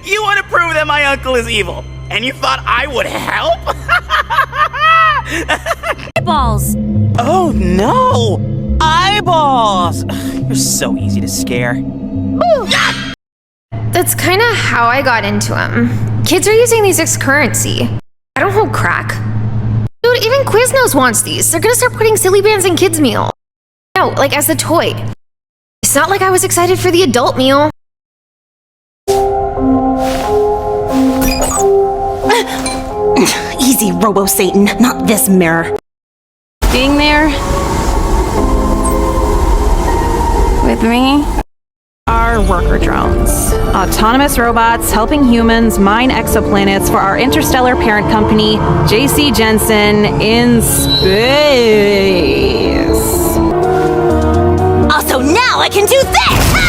You want to prove that my uncle is evil, and you thought I would help? Eyeballs! Oh no! Eyeballs! You're so easy to scare. That's kind of how I got into them. Kids are using these as currency. I don't hold crack. Dude, even Quiznos wants these. They're gonna start putting silly bands in kids' meal. No, like as a toy. It's not like I was excited for the adult meal. Easy, Robo-Satan, not this mirror. Being there with me are worker drones. Autonomous robots helping humans mine exoplanets for our interstellar parent company, JC Jensen, in space. Also, now I can do this!